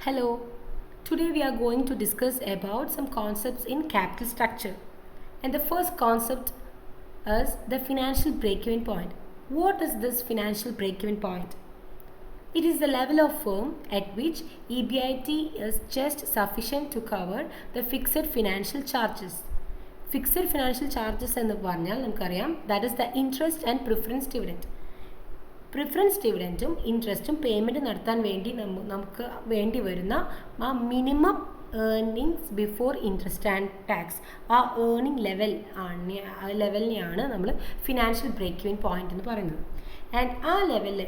Hello, today we are going to discuss about some concepts in capital structure. And the first concept is the financial break-even point. What is this financial break-even point? It is the level of firm at which EBIT is just sufficient to cover the fixed financial charges. Fixed financial charges എന്ന് പറഞ്ഞാൽ നമുക്കറിയാം that is the interest and preference dividend. പ്രിഫറൻസ് ഡിവിഡൻറ്റും ഇൻട്രസ്റ്റും payment നടത്താൻ വേണ്ടി നമുക്ക് വേണ്ടി വരുന്ന ആ minimum earnings before interest and tax, ആ ഏർണിംഗ് ലെവലിനെയാണ് നമ്മൾ ഫിനാൻഷ്യൽ ബ്രേക്ക് ഇവൻ പോയിന്റ് എന്ന് പറയുന്നത്. ആൻഡ് ആ ലെവലിൽ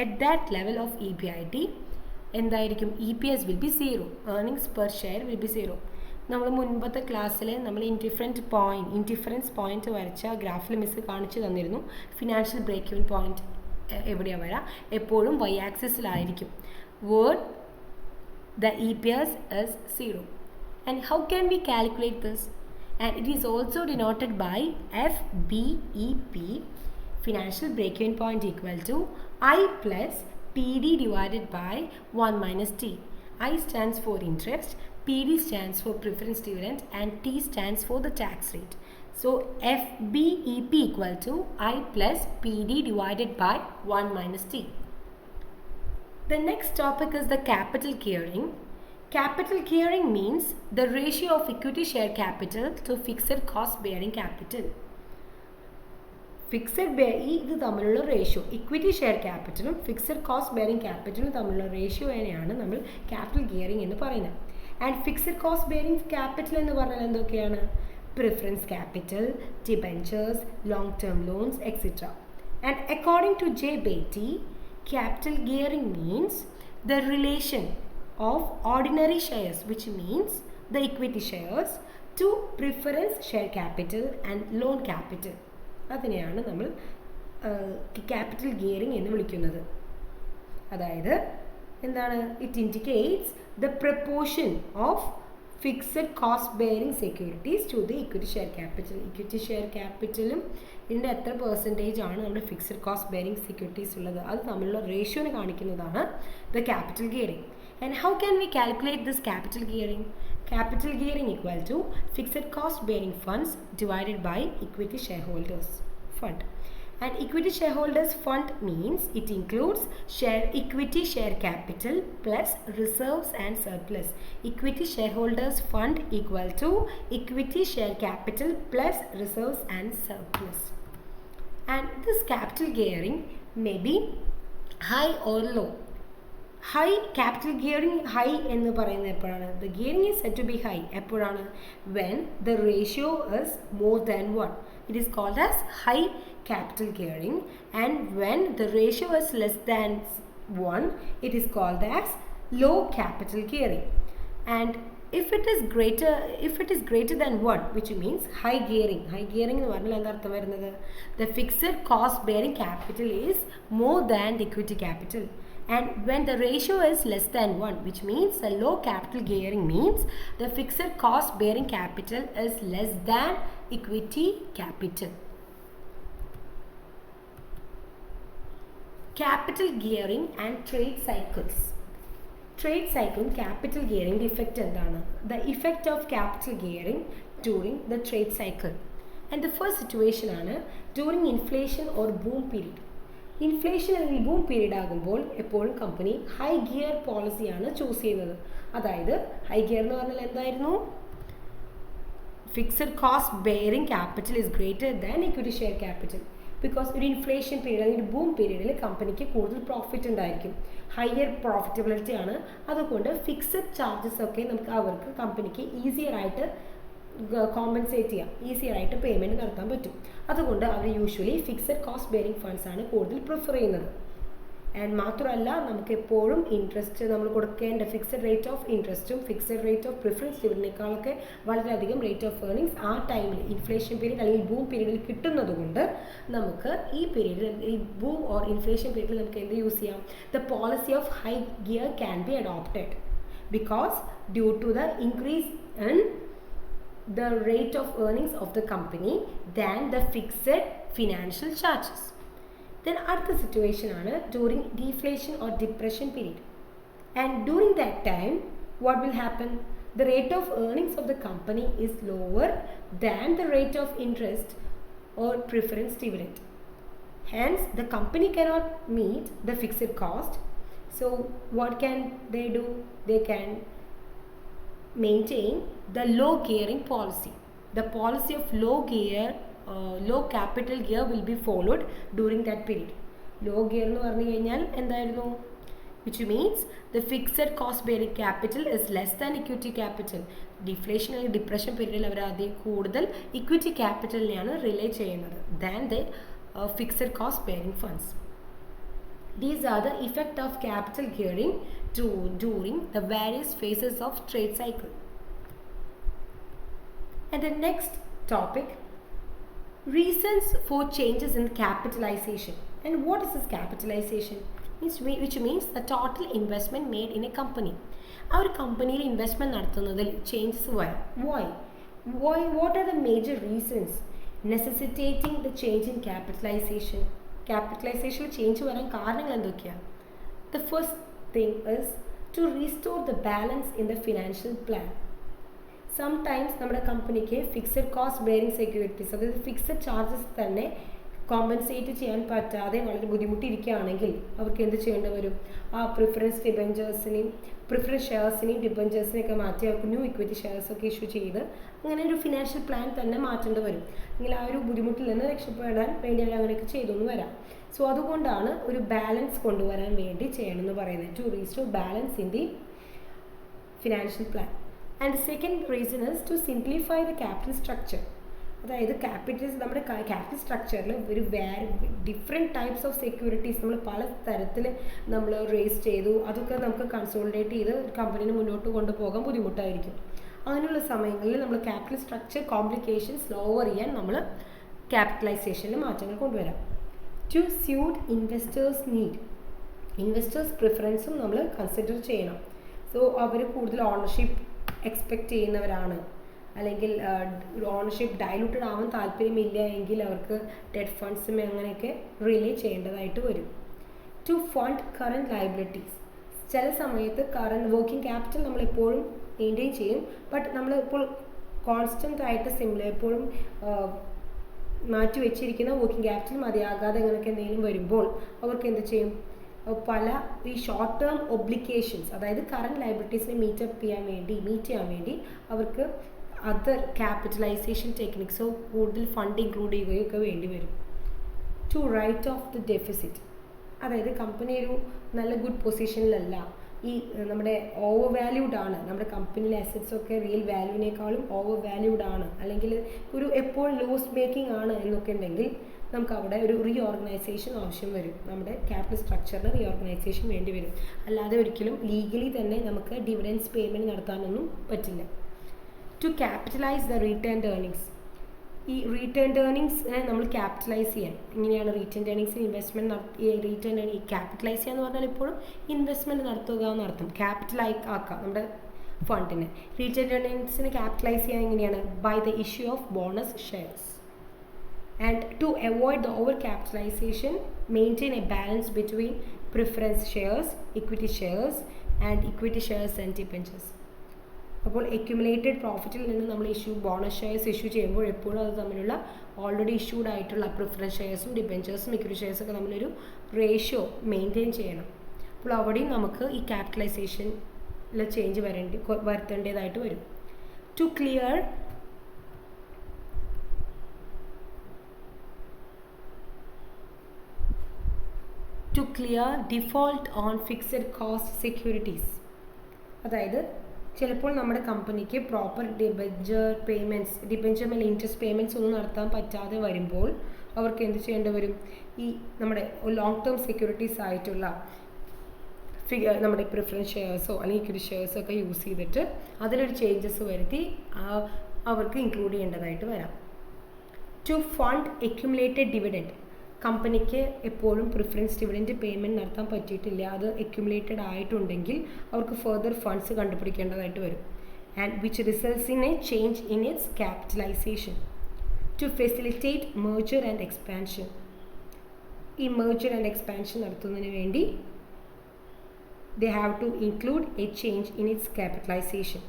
at that level of EBIT എന്തായിരിക്കും? EPS will be zero, earnings per share will be zero. നമ്മൾ മുൻപത്തെ ക്ലാസ്സിൽ നമ്മൾ ഇൻഡിഫറൻസ് പോയിന്റ് വരച്ച ഗ്രാഫിൽ മിസ് കാണിച്ചു തന്നിരുന്നു. ഫിനാൻഷ്യൽ ബ്രേക്ക് ഇവൻ പോയിന്റ് എവിടെയാണ് വരാം? എപ്പോഴും Y ആക്സിസിലായിരിക്കും. Word the EPS is 0. And how can we calculate this? And it is also denoted by FBEP, financial break-even point equal to I plus PD divided by 1 minus T. I stands for interest, PD stands for preference dividend, and T stands for the tax rate. So FBEP equal to I plus PD divided by 1 minus T. The next topic is the capital gearing. Capital gearing means the ratio of equity share capital to fixed cost bearing capital. ഇത് തമ്മിലുള്ള ratio, equity share ക്യാപിറ്റലും fixed cost bearing ക്യാപിറ്റലും തമ്മിലുള്ള റേഷ്യോയാണ് നമ്മൾ capital gearing എന്ന് പറയുന്നത്. And fixed cost bearing capital എന്ന് പറഞ്ഞാൽ എന്തൊക്കെയാണ്? Preference capital, debentures, long term loans etcetera. And according to J. Beatty, capital gearing means the relation of ordinary shares, which means the equity shares, to preference share capital and loan capital. അതിനെയാണ് നമ്മൾ capital gearing എന്ന് വിളിക്കുന്നത്. അതായത് എന്താണ്? It indicates the proportion of fixed cost bearing securities to the equity share capital. Equity share ക്യാപിറ്റലും ഇതിൻ്റെ എത്ര percentage ആണ് നമ്മുടെ ഫിക്സഡ് കോസ്റ്റ് ബെയറിംഗ് സെക്യൂരിറ്റീസ് ഉള്ളത്, അത് തമ്മിലുള്ള റേഷ്യോനെ കാണിക്കുന്നതാണ് the capital gearing. And how can we calculate this capital gearing? Capital gearing equal to fixed cost bearing funds divided by equity shareholders fund. And equity shareholders fund means it includes equity share capital plus reserves and surplus. Equity shareholders fund equal to equity share capital plus reserves and surplus. And this capital gearing may be high or low. High capital gearing high എന്ന് പറയുന്നത് എപ്പോഴാണ്? The gearing is set to be high എപ്പോഴാണ്? When the ratio is more than 1, it is called as high capital gearing. And when the ratio is less than 1, it is called as low capital gearing. And if it is greater than 1, which means high gearing എന്ന് പറഞ്ഞാൽ എന്താ അർത്ഥം വരുന്നത്? The fixed cost bearing capital is more than the equity capital. And when the ratio is less than 1, which means a low capital gearing means the fixed cost bearing capital is less than equity capital. Capital gearing and trade cycles. Trade cycle capital gearing effect എന്താണ്? The effect of capital gearing during the trade cycle. And the first situation ആണ് during inflation or boom period. Inflation അല്ലെങ്കിൽ boom period ആകുമ്പോൾ എപ്പോഴും company high gear പോളിസിയാണ് choose ചെയ്യുന്നത്. അതായത് high gear എന്ന് പറഞ്ഞാൽ എന്തായിരുന്നു? Fixed cost bearing capital is greater than equity share capital. Because ഒരു ഇൻഫ്ലേഷൻ പീരീഡ് അല്ലെങ്കിൽ ബൂം പീരീഡിൽ കമ്പനിക്ക് കൂടുതൽ പ്രോഫിറ്റ് ഉണ്ടായിരിക്കും, ഹയർ പ്രോഫിറ്റബിലിറ്റി ആണ്. അതുകൊണ്ട് ഫിക്സഡ് ചാർജസ് ഒക്കെ അവർക്ക് കമ്പനിക്ക് ഈസിയർ ആയിട്ട് കോമ്പൻസേറ്റ് ചെയ്യാം, ഈസിയർ ആയിട്ട് പേയ്മെൻറ്റ് നടത്താൻ പറ്റും. അതുകൊണ്ട് അവർ usually fixed cost bearing funds ആണ് കൂടുതൽ പ്രിഫർ ചെയ്യുന്നത്. ആൻഡ് മാത്രമല്ല നമുക്ക് എപ്പോഴും ഇൻട്രസ്റ്റ് നമ്മൾ കൊടുക്കേണ്ട ഫിക്സഡ് റേറ്റ് ഓഫ് ഇൻട്രസ്റ്റും ഫിക്സഡ് റേറ്റ് ഓഫ് പ്രിഫറൻസ് ഡിവിഡൻറ്റിനേക്കാളൊക്കെ വളരെയധികം റേറ്റ് ഓഫ് ഏർണിങ്സ് ആ ടൈമിൽ ഇൻഫ്ലേഷൻ പീരീഡ് അല്ലെങ്കിൽ ബൂം പീരീഡിൽ കിട്ടുന്നത് കൊണ്ട് നമുക്ക് ഈ പീരീഡിൽ ഈ ബൂം ഓർ ഇൻഫ്ലേഷൻ പീരീഡിൽ നമുക്ക് എന്ത് യൂസ് ചെയ്യാം? The policy of high gear can be adopted because due to the increase in the rate of earnings of the company than the fixed financial charges. Then അടുത്ത situation ആണ് during deflation or depression period. And during that time, what will happen? The rate of earnings of the company is lower than the rate of interest or preference dividend. Hence, the company cannot meet the fixed cost. So, what can they do? They can maintain the low gearing policy. The policy of low capital gear will be followed during that period. Low gear എന്ന് പറഞ്ഞു കഴിഞ്ഞാൽ എന്തായിരുന്നു? Which means the fixed cost bearing capital is less than equity capital. Deflation അല്ലെങ്കിൽ depression period അവർ ആദ്യം കൂടുതൽ equity capitalനെയാണ് relay ചെയ്യുന്നത് than the fixed cost bearing funds. These are the effect of capital gearing during the various phases of trade cycle. And the next topic, reasons for changes in capitalization. And what is this capitalization? Which means the total investment made in a company. Our company investment നടത്തുന്നതിൽ changes വരാം. Why? What are the major reasons necessitating the change in capitalization? Capitalization change വരാൻ കാരണങ്ങൾ എന്തൊക്കെയാണ്? The first thing is to restore the balance in the financial plan. Sometimes നമ്മുടെ കമ്പനിക്ക് fixed cost bearing securities, അതായത് fixed charges തന്നെ compensate ചെയ്യാൻ പറ്റാതെ വളരെ ബുദ്ധിമുട്ടിയിരിക്കുകയാണെങ്കിൽ അവർക്ക് എന്ത് ചെയ്യേണ്ടി വരും? ആ പ്രിഫറൻസ് ഷെയർസിനെയും ഡിബഞ്ചേഴ്സിനെയൊക്കെ മാറ്റി അവർക്ക് ന്യൂ ഇക്വിറ്റി ഷെയർസൊക്കെ ഇഷ്യൂ ചെയ്ത് അങ്ങനെ ഒരു ഫിനാൻഷ്യൽ പ്ലാൻ തന്നെ മാറ്റേണ്ടി വരും. അല്ലെങ്കിൽ ആ ഒരു ബുദ്ധിമുട്ടിൽ നിന്ന് രക്ഷപ്പെടാൻ വേണ്ടി അവർ അങ്ങനെയൊക്കെ ചെയ്തെന്ന് വരാം. സോ അതുകൊണ്ടാണ് ഒരു ബാലൻസ് കൊണ്ടുവരാൻ വേണ്ടി ചെയ്യണമെന്ന് പറയുന്നത്, to restore balance in the financial plan. And second reason is to simplify the capital structure. അതായത് നമ്മുടെ ക്യാപിറ്റൽ സ്ട്രക്ചറിൽ ഒരു ഡിഫറെൻറ്റ് ടൈപ്സ് ഓഫ് സെക്യൂരിറ്റീസ് നമ്മൾ പല തരത്തിൽ നമ്മൾ റേസ് ചെയ്തു. അതൊക്കെ നമുക്ക് കൺസോളിഡേറ്റ് ചെയ്ത് കമ്പനീനെ മുന്നോട്ട് കൊണ്ടുപോകാൻ ബുദ്ധിമുട്ടായിരിക്കും. അങ്ങനെയുള്ള സമയങ്ങളിൽ നമ്മൾ ക്യാപിറ്റൽ സ്ട്രക്ചർ കോംപ്ലിക്കേഷൻസ് ലോവർ ചെയ്യാൻ നമ്മൾ ക്യാപിറ്റലൈസേഷനിൽ മാറ്റങ്ങൾ കൊണ്ടുവരാം. To suit investors need, investors പ്രിഫറൻസും നമ്മൾ കൺസിഡർ ചെയ്യണം. സോ അവർ കൂടുതൽ ഓണർഷിപ്പ് എക്സ്പെക്റ്റ് ചെയ്യുന്നവരാണ്, അല്ലെങ്കിൽ ഓണർഷിപ്പ് ഡൈലൂട്ടഡ് ആവാൻ താല്പര്യമില്ല എങ്കിൽ അവർക്ക് ഡെറ്റ് ഫണ്ട്സും അങ്ങനെയൊക്കെ റിലേ ചെയ്യേണ്ടതായിട്ട് വരും. ടു ഫണ്ട് കറൻറ്റ് ലയബിലിറ്റീസ്, ചില സമയത്ത് കറൻറ്റ് വർക്കിംഗ് ക്യാപിറ്റൽ നമ്മളെപ്പോഴും മെയിൻറ്റെയിൻ ചെയ്യും, ബട്ട് നമ്മളിപ്പോൾ കോൺസ്റ്റൻ്റ് ആയിട്ട് എപ്പോഴും മാറ്റി വെച്ചിരിക്കുന്ന വർക്കിംഗ് ക്യാപിറ്റൽ മതിയാകാതെ അങ്ങനെയൊക്കെ എന്തെങ്കിലും വരുമ്പോൾ അവർക്ക് എന്ത് ചെയ്യും? പല ഈ ഷോർട്ട് ടേം ഒബ്ലിഗേഷൻസ്, അതായത് കറൻറ്റ് ലയബിലിറ്റീസിനെ മീറ്റ് ചെയ്യാൻ വേണ്ടി അവർക്ക് അതർ ക്യാപിറ്റലൈസേഷൻ ടെക്നിക്സോ കൂടുതൽ ഫണ്ട് ഇൻക്ലൂഡ് ചെയ്യുകയൊക്കെ വേണ്ടി വരും. To write off the deficit, അതായത് കമ്പനി ഒരു നല്ല ഗുഡ് പൊസിഷനിലല്ല, ഈ നമ്മുടെ ഓവർ വാല്യൂഡ് ആണ്, നമ്മുടെ കമ്പനിയിലെ അസറ്റ്സ് ഒക്കെ റിയൽ വാല്യൂവിനേക്കാളും ഓവർ വാല്യൂഡ് ആണ്, അല്ലെങ്കിൽ ഒരു എപ്പോഴും ലോസ് മേക്കിംഗ് ആണ് എന്നൊക്കെ ഉണ്ടെങ്കിൽ നമുക്ക് അവിടെ ഒരു റീഓർഗനൈസേഷൻ ആവശ്യം വരും. നമ്മുടെ ക്യാപിറ്റൽ സ്ട്രക്ചറിന് റീഓർഗനൈസേഷൻ വേണ്ടി വരും. അല്ലാതെ ഒരിക്കലും ലീഗലി തന്നെ നമുക്ക് ഡിവിഡൻസ് പേയ്മെൻറ്റ് നടത്താനൊന്നും പറ്റില്ല. To capitalise the retained earnings, ഈ റീറ്റേൺഡ് ഏർണിങ്സിനെ നമ്മൾ ക്യാപിറ്റലൈസ് ചെയ്യാൻ ഇങ്ങനെയാണ്. റീറ്റേൺഡ് ഏർണിങ്സിന് ഇൻവെസ്റ്റ്മെൻറ്റ് ക്യാപിറ്റലൈസ് ചെയ്യുക എന്ന് പറഞ്ഞാൽ ഇപ്പോഴും ഇൻവെസ്റ്റ്മെൻറ്റ് നടത്തുക എന്നർത്ഥം. ആക്കാം നമ്മുടെ ഫണ്ടിനെ. റീറ്റേൺഡ് ഏർണിങ്സിനെ ക്യാപിറ്റലൈസ് ചെയ്യാൻ എങ്ങനെയാണ്? By the issue of bonus shares. And to avoid the overcapitalization, maintain a balance between preference shares, equity shares and debentures. അപ്പോൾ അക്യുമുലേറ്റഡ് പ്രോഫിറ്റിൽ നിന്ന് നമ്മൾ ബോണസ് ഷെയർസ് ഇഷ്യൂ ചെയ്യുമ്പോൾ എപ്പോഴും അത് തമ്മിലുള്ള ഓൾറെഡി ഇഷ്യൂഡ് ആയിട്ടുള്ള പ്രിഫറൻസ് ഷെയർസും ഡിബെഞ്ചേഴ്സും ഇക്വിറ്റി ഷെയർസൊക്കെ തമ്മിലൊരു റേഷ്യോ മെയിൻറ്റെയിൻ ചെയ്യണം. അപ്പോൾ അവിടെയും നമുക്ക് ഈ ക്യാപിറ്റലൈസേഷനിൽ ചേഞ്ച് വരുത്തേണ്ടതായിട്ട് വരും. To clear default on fixed cost securities, അതായത് ചിലപ്പോൾ നമ്മുടെ കമ്പനിക്ക് പ്രോപ്പർ ഡിബെഞ്ചർ മേലെ ഇൻട്രസ്റ്റ് പേയ്മെൻറ്റ്സ് ഒന്നും നടത്താൻ പറ്റാതെ വരുമ്പോൾ അവർക്ക് എന്ത് ചെയ്യേണ്ടി വരും? ഈ നമ്മുടെ ലോങ് ടേം സെക്യൂരിറ്റീസ് ആയിട്ടുള്ള നമ്മുടെ പ്രിഫറൻസ് ഷെയർസോ അല്ലെങ്കിൽ ഇക്വിറ്റി ഷെയർസോ ഒക്കെ യൂസ് ചെയ്തിട്ട് അതിലൊരു ചേഞ്ചസ് വരുത്തി അവർക്ക് ഇൻക്ലൂഡ് ചെയ്യേണ്ടതായിട്ട് വരാം. ടു ഫണ്ട് അക്യുമുലേറ്റഡ് ഡിവിഡൻഡ്, കമ്പനിക്ക് എപ്പോഴും പ്രിഫറൻസ് ഡിവിഡൻറ്റ് പേയ്മെൻറ്റ് നടത്താൻ പറ്റിയിട്ടില്ല, അത് അക്യുമുലേറ്റഡ് ആയിട്ടുണ്ടെങ്കിൽ അവർക്ക് ഫർദർ ഫണ്ട്സ് കണ്ടുപിടിക്കേണ്ടതായിട്ട് വരും. And which results in a change in its capitalisation. To facilitate merger and expansion, ഈ മെർജർ ആൻഡ് എക്സ്പാൻഷൻ നടത്തുന്നതിന് വേണ്ടി they have to include a change in its capitalization.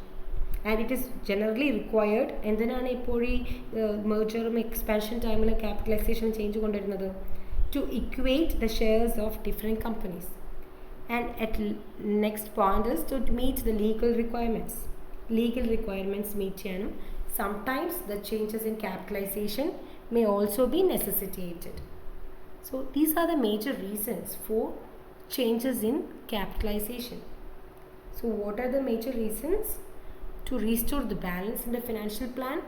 And it is generally required. എന്തിനാണ് ഇപ്പോൾ ഈ മെർജറും expansion ടൈമിൽ capitalisation change കൊണ്ടുവരുന്നത്? To equate the shares of different companies. And at next point is to meet the legal requirements. Legal requirements meet ചെയ്യാനും sometimes the changes in capitalization may also be necessitated. So these are the major reasons for changes in capitalization. So what are the major reasons? To restore the balance in the financial plan,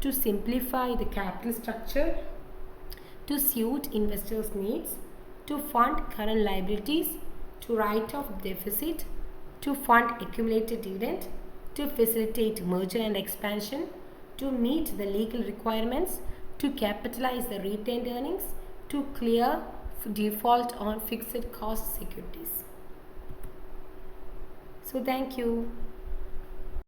to simplify the capital structure, to suit investors' needs, to fund current liabilities, to write off deficit, to fund accumulated dividend, to facilitate merger and expansion, to meet the legal requirements, to capitalize the retained earnings, to clear default on fixed cost securities. So thank you.